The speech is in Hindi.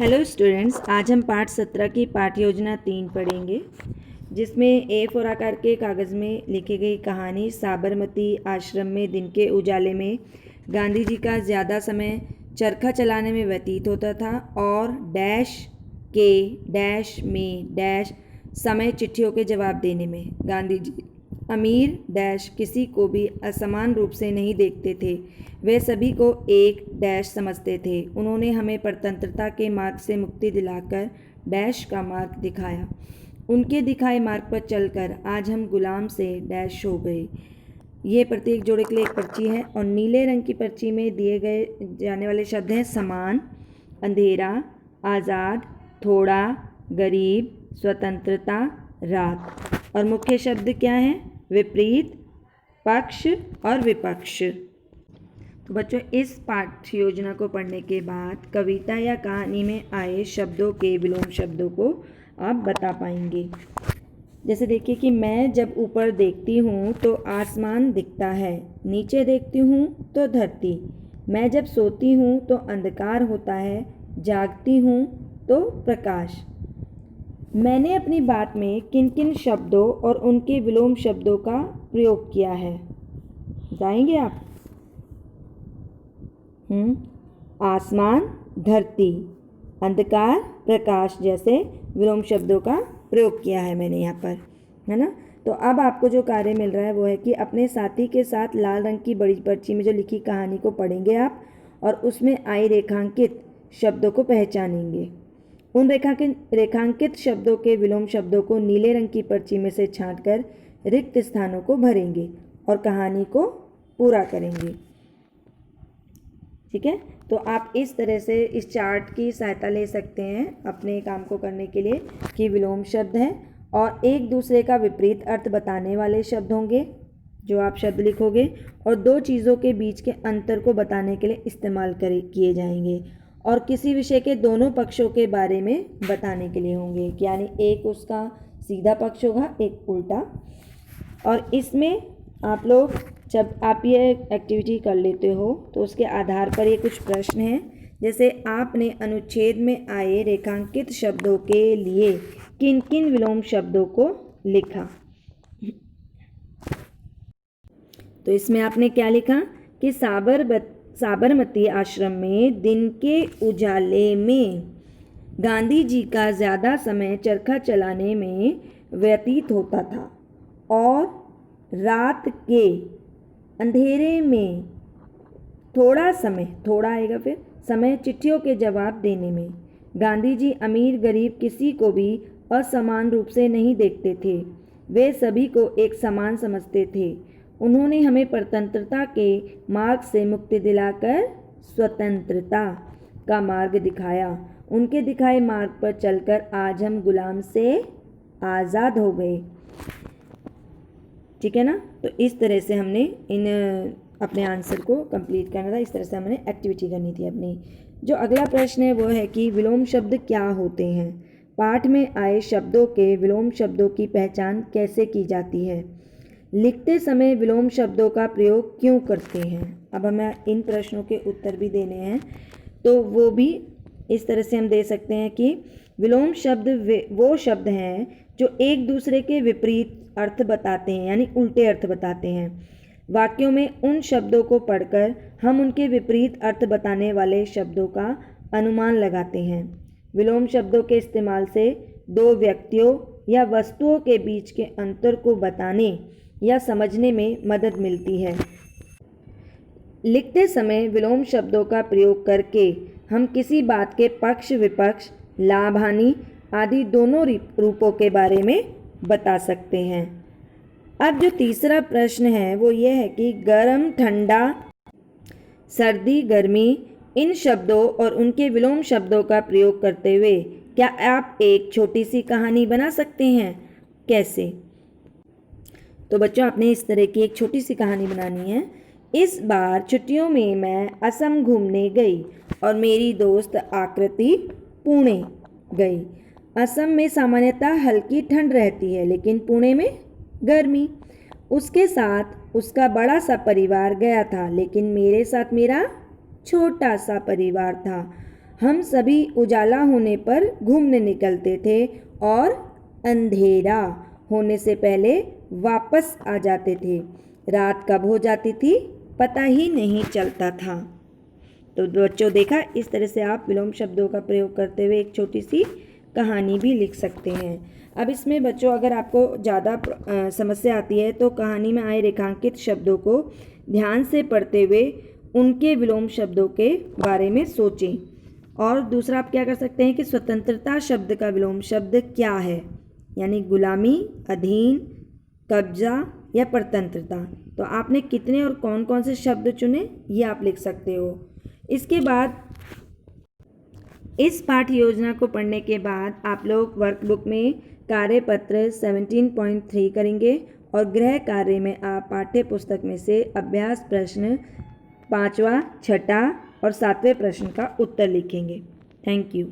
हेलो स्टूडेंट्स, आज हम पाठ 17 की पाठ योजना 3 पढ़ेंगे, जिसमें A4 आकार के कागज़ में लिखी गई कहानी साबरमती आश्रम में दिन के उजाले में गांधी जी का ज़्यादा समय चरखा चलाने में व्यतीत होता था और डैश के डैश में डैश समय चिट्ठियों के जवाब देने में। गांधी जी अमीर डैश किसी को भी असमान रूप से नहीं देखते थे, वे सभी को एक डैश समझते थे। उन्होंने हमें परतंत्रता के मार्ग से मुक्ति दिलाकर डैश का मार्ग दिखाया। उनके दिखाए मार्ग पर चलकर आज हम गुलाम से डैश हो गए। ये प्रत्येक जोड़े के लिए एक पर्ची है और नीले रंग की पर्ची में दिए गए जाने वाले शब्द हैं समान, अंधेरा, आज़ाद, थोड़ा, गरीब, स्वतंत्रता, रात। और मुख्य शब्द क्या हैं? विपरीत, पक्ष और विपक्ष। तो बच्चों, इस पाठ्य योजना को पढ़ने के बाद कविता या कहानी में आए शब्दों के विलोम शब्दों को आप बता पाएंगे। जैसे देखिए कि मैं जब ऊपर देखती हूँ तो आसमान दिखता है, नीचे देखती हूँ तो धरती। मैं जब सोती हूँ तो अंधकार होता है, जागती हूँ तो प्रकाश। मैंने अपनी बात में किन किन शब्दों और उनके विलोम शब्दों का प्रयोग किया है, बताएंगे आप? आसमान, धरती, अंधकार, प्रकाश जैसे विलोम शब्दों का प्रयोग किया है मैंने यहाँ पर, है ना। तो अब आपको जो कार्य मिल रहा है वो है कि अपने साथी के साथ लाल रंग की बड़ी पर्ची में जो लिखी कहानी को पढ़ेंगे आप और उसमें आई रेखांकित शब्दों को पहचानेंगे। उन रेखांकित शब्दों के विलोम शब्दों को नीले रंग की पर्ची में से छांटकर रिक्त स्थानों को भरेंगे और कहानी को पूरा करेंगे। ठीक है, तो आप इस तरह से इस चार्ट की सहायता ले सकते हैं अपने काम को करने के लिए कि विलोम शब्द हैं और एक दूसरे का विपरीत अर्थ बताने वाले शब्द होंगे जो आप शब्द लिखोगे और दो चीज़ों के बीच के अंतर को बताने के लिए इस्तेमाल किए जाएंगे और किसी विषय के दोनों पक्षों के बारे में बताने के लिए होंगे, यानी एक उसका सीधा पक्ष होगा, एक उल्टा। और इसमें आप लोग जब आप ये एक्टिविटी कर लेते हो तो उसके आधार पर ये कुछ प्रश्न हैं। जैसे आपने अनुच्छेद में आए रेखांकित शब्दों के लिए किन किन विलोम शब्दों को लिखा। तो इसमें आपने क्या लिखा कि साबरमती आश्रम में दिन के उजाले में गांधी जी का ज़्यादा समय चरखा चलाने में व्यतीत होता था और रात के अंधेरे में थोड़ा आएगा फिर समय चिट्ठियों के जवाब देने में। गांधी जी अमीर गरीब किसी को भी असमान रूप से नहीं देखते थे, वे सभी को एक समान समझते थे। उन्होंने हमें परतंत्रता के मार्ग से मुक्ति दिलाकर स्वतंत्रता का मार्ग दिखाया। उनके दिखाए मार्ग पर चलकर आज हम गुलाम से आज़ाद हो गए। ठीक है ना। तो इस तरह से हमने इन अपने आंसर को कंप्लीट करना था, इस तरह से हमने एक्टिविटी करनी थी अपनी। जो अगला प्रश्न है वो है कि विलोम शब्द क्या होते हैं। पाठ में आए शब्दों के विलोम शब्दों की पहचान कैसे की जाती है। लिखते समय विलोम शब्दों का प्रयोग क्यों करते हैं। अब हमें इन प्रश्नों के उत्तर भी देने हैं, तो वो भी इस तरह से हम दे सकते हैं कि विलोम शब्द वो शब्द हैं जो एक दूसरे के विपरीत अर्थ बताते हैं, यानी उल्टे अर्थ बताते हैं। वाक्यों में उन शब्दों को पढ़कर हम उनके विपरीत अर्थ बताने वाले शब्दों का अनुमान लगाते हैं। विलोम शब्दों के इस्तेमाल से दो व्यक्तियों या वस्तुओं के बीच के अंतर को बताने या समझने में मदद मिलती है। लिखते समय विलोम शब्दों का प्रयोग करके हम किसी बात के पक्ष विपक्ष, लाभ हानि आदि दोनों रूपों के बारे में बता सकते हैं। अब जो तीसरा प्रश्न है वो ये है कि गर्म ठंडा, सर्दी गर्मी, इन शब्दों और उनके विलोम शब्दों का प्रयोग करते हुए क्या आप एक छोटी सी कहानी बना सकते हैं? कैसे? तो बच्चों, आपने इस तरह की एक छोटी सी कहानी बनानी है। इस बार छुट्टियों में मैं असम घूमने गई और मेरी दोस्त आकृति पुणे गई। असम में सामान्यतः हल्की ठंड रहती है लेकिन पुणे में गर्मी। उसके साथ उसका बड़ा सा परिवार गया था लेकिन मेरे साथ मेरा छोटा सा परिवार था। हम सभी उजाला होने पर घूमने निकलते थे और अंधेरा होने से पहले वापस आ जाते थे। रात कब हो जाती थी पता ही नहीं चलता था। तो बच्चों देखा, इस तरह से आप विलोम शब्दों का प्रयोग करते हुए एक छोटी सी कहानी भी लिख सकते हैं। अब इसमें बच्चों अगर आपको ज़्यादा समस्या आती है तो कहानी में आए रेखांकित शब्दों को ध्यान से पढ़ते हुए उनके विलोम शब्दों के बारे में सोचें। और दूसरा आप क्या कर सकते हैं कि स्वतंत्रता शब्द का विलोम शब्द क्या है, यानी गुलामी, अधीन, कब्जा या परतंत्रता। तो आपने कितने और कौन कौन से शब्द चुने ये आप लिख सकते हो। इसके बाद इस पाठ योजना को पढ़ने के बाद आप लोग वर्कबुक में कार्यपत्र 17.3 करेंगे और गृह कार्य में आप पाठ्य पुस्तक में से अभ्यास प्रश्न 5वां, 6ठा और 7वें प्रश्न का उत्तर लिखेंगे। Thank you.